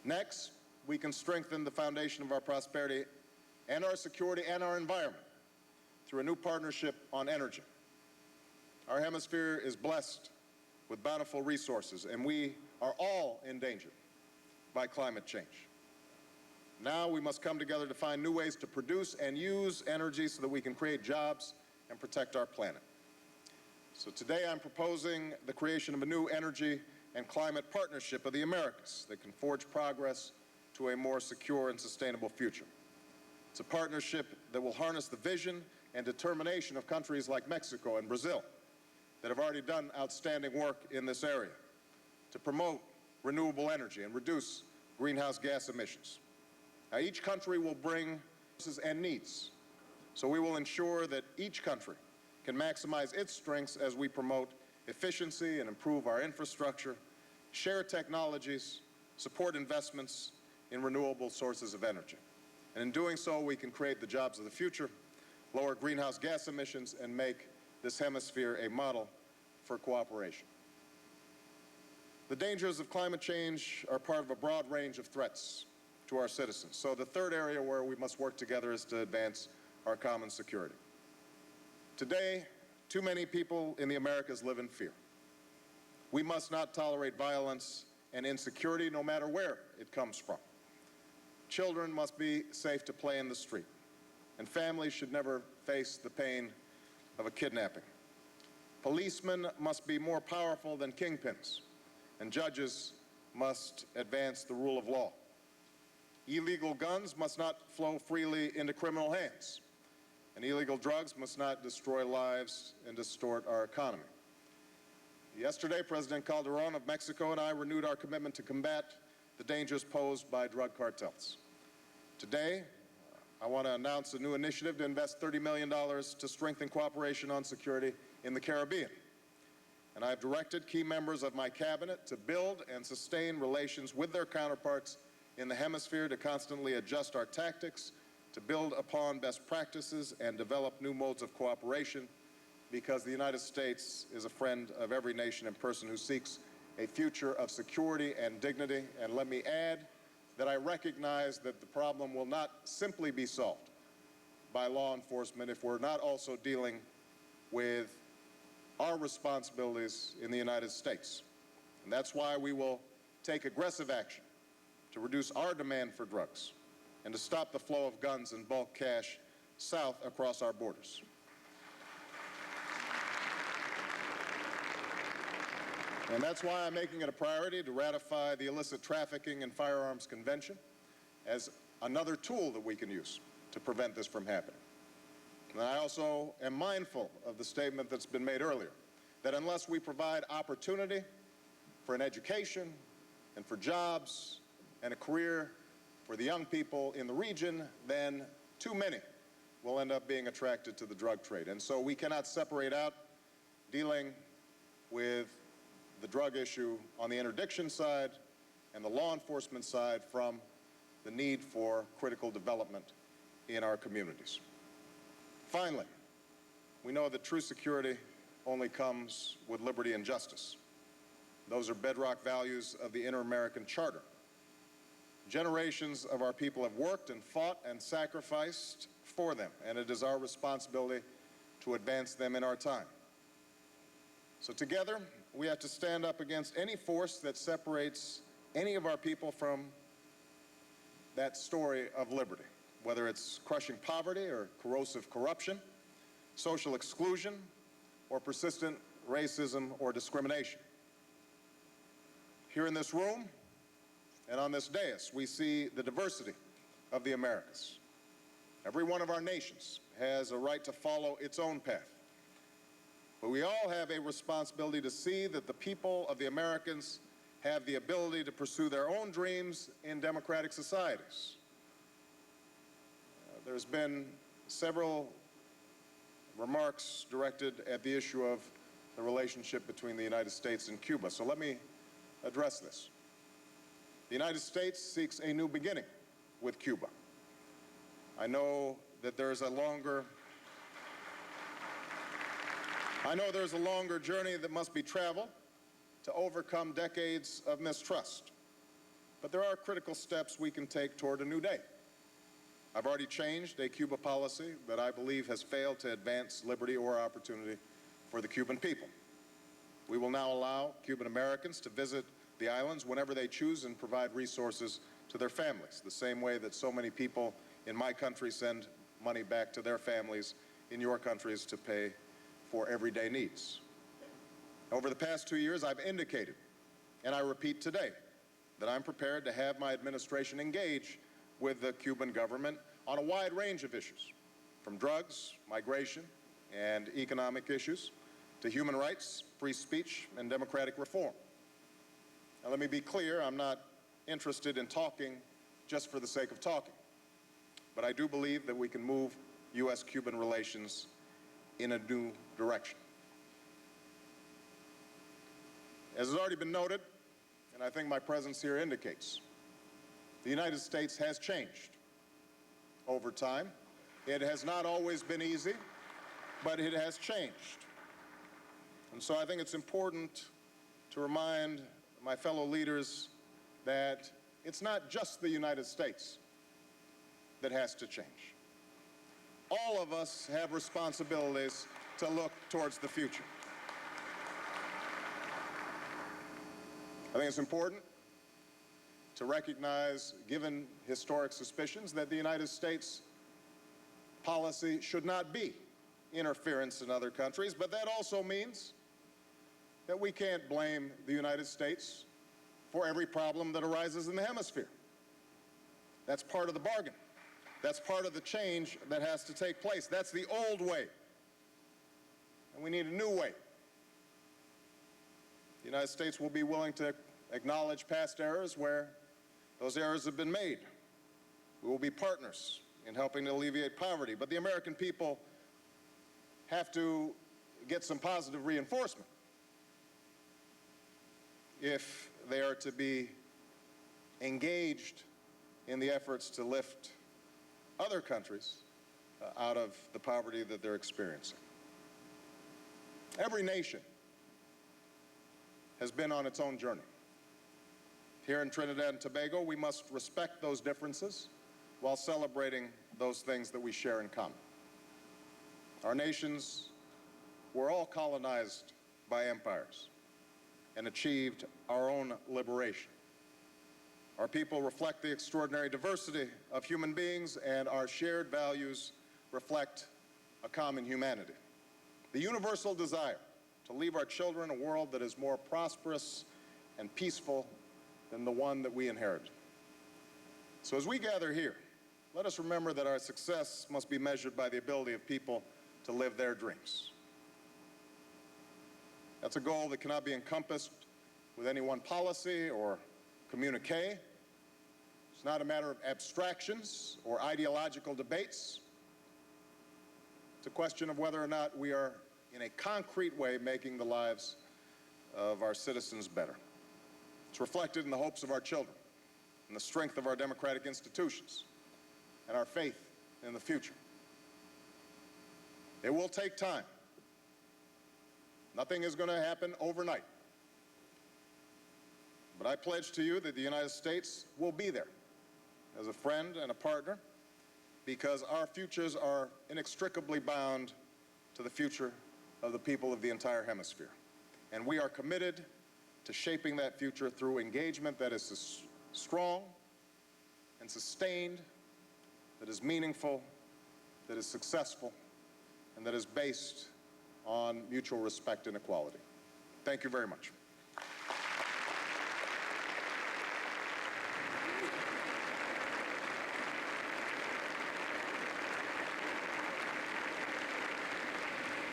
Next, we can strengthen the foundation of our prosperity and our security and our environment through a new partnership on energy. Our hemisphere is blessed with bountiful resources, and we are all endangered by climate change. Now we must come together to find new ways to produce and use energy so that we can create jobs and protect our planet. So today I'm proposing the creation of a new energy and climate partnership of the Americas that can forge progress to a more secure and sustainable future. It's a partnership that will harness the vision and determination of countries like Mexico and Brazil that have already done outstanding work in this area to promote renewable energy and reduce greenhouse gas emissions. Now, each country will bring resources and needs, so we will ensure that each country can maximize its strengths as we promote efficiency and improve our infrastructure, share technologies, support investments in renewable sources of energy. And in doing so, we can create the jobs of the future, lower greenhouse gas emissions, and make this hemisphere a model for cooperation. The dangers of climate change are part of a broad range of threats to our citizens. So the third area where we must work together is to advance our common security. Today, too many people in the Americas live in fear. We must not tolerate violence and insecurity, no matter where it comes from. Children must be safe to play in the street, and families should never face the pain of a kidnapping. Policemen must be more powerful than kingpins, and judges must advance the rule of law. Illegal guns must not flow freely into criminal hands, and illegal drugs must not destroy lives and distort our economy. Yesterday, President Calderon of Mexico and I renewed our commitment to combat the dangers posed by drug cartels. Today, I want to announce a new initiative to invest $30 million to strengthen cooperation on security in the Caribbean. And I have directed key members of my cabinet to build and sustain relations with their counterparts in the hemisphere, to constantly adjust our tactics, to build upon best practices and develop new modes of cooperation, because the United States is a friend of every nation and person who seeks a future of security and dignity. And let me add that I recognize that the problem will not simply be solved by law enforcement if we're not also dealing with our responsibilities in the United States. And that's why we will take aggressive action to reduce our demand for drugs and to stop the flow of guns and bulk cash south across our borders. And that's why I'm making it a priority to ratify the Illicit Trafficking in Firearms Convention as another tool that we can use to prevent this from happening. And I also am mindful of the statement that's been made earlier, that unless we provide opportunity for an education and for jobs and a career for the young people in the region, then too many will end up being attracted to the drug trade. And so we cannot separate out dealing with the drug issue on the interdiction side and the law enforcement side from the need for critical development in our communities. Finally, we know that true security only comes with liberty and justice. Those are bedrock values of the Inter-American Charter. Generations of our people have worked and fought and sacrificed for them, and it is our responsibility to advance them in our time. So together, we have to stand up against any force that separates any of our people from that story of liberty, whether it's crushing poverty or corrosive corruption, social exclusion, or persistent racism or discrimination. Here in this room and on this dais, we see the diversity of the Americas. Every one of our nations has a right to follow its own path. But we all have a responsibility to see that the people of the Americans have the ability to pursue their own dreams in democratic societies. There's been several remarks directed at the issue of the relationship between the United States and Cuba. So let me address this. The United States seeks a new beginning with Cuba. I know there's a longer journey that must be traveled to overcome decades of mistrust. But there are critical steps we can take toward a new day. I've already changed a Cuba policy that I believe has failed to advance liberty or opportunity for the Cuban people. We will now allow Cuban Americans to visit the islands whenever they choose and provide resources to their families, the same way that so many people in my country send money back to their families in your countries to pay for everyday needs. Over the past 2 years, I've indicated, and I repeat today, that I'm prepared to have my administration engage with the Cuban government on a wide range of issues, from drugs, migration, and economic issues, to human rights, free speech, and democratic reform. Now, let me be clear, I'm not interested in talking just for the sake of talking, but I do believe that we can move U.S.-Cuban relations in a new direction. As has already been noted, and I think my presence here indicates, the United States has changed over time. It has not always been easy, but it has changed. And so I think it's important to remind my fellow leaders that it's not just the United States that has to change. All of us have responsibilities to look towards the future. I think it's important to recognize, given historic suspicions, that the United States policy should not be interference in other countries, but that also means that we can't blame the United States for every problem that arises in the hemisphere. That's part of the bargain. That's part of the change that has to take place. That's the old way. And we need a new way. The United States will be willing to acknowledge past errors where those errors have been made. We will be partners in helping to alleviate poverty. But the American people have to get some positive reinforcement if they are to be engaged in the efforts to lift other countries out of the poverty that they're experiencing. Every nation has been on its own journey. Here in Trinidad and Tobago, we must respect those differences while celebrating those things that we share in common. Our nations were all colonized by empires and achieved our own liberation. Our people reflect the extraordinary diversity of human beings, and our shared values reflect a common humanity. The universal desire to leave our children a world that is more prosperous and peaceful than the one that we inherited. So as we gather here, let us remember that our success must be measured by the ability of people to live their dreams. That's a goal that cannot be encompassed with any one policy or communique. It's not a matter of abstractions or ideological debates. It's a question of whether or not we are, in a concrete way, making the lives of our citizens better. It's reflected in the hopes of our children, in the strength of our democratic institutions, and our faith in the future. It will take time. Nothing is going to happen overnight. But I pledge to you that the United States will be there as a friend and a partner, because our futures are inextricably bound to the future of the people of the entire hemisphere. And we are committed to shaping that future through engagement that is strong and sustained, that is meaningful, that is successful, and that is based on mutual respect and equality. Thank you very much.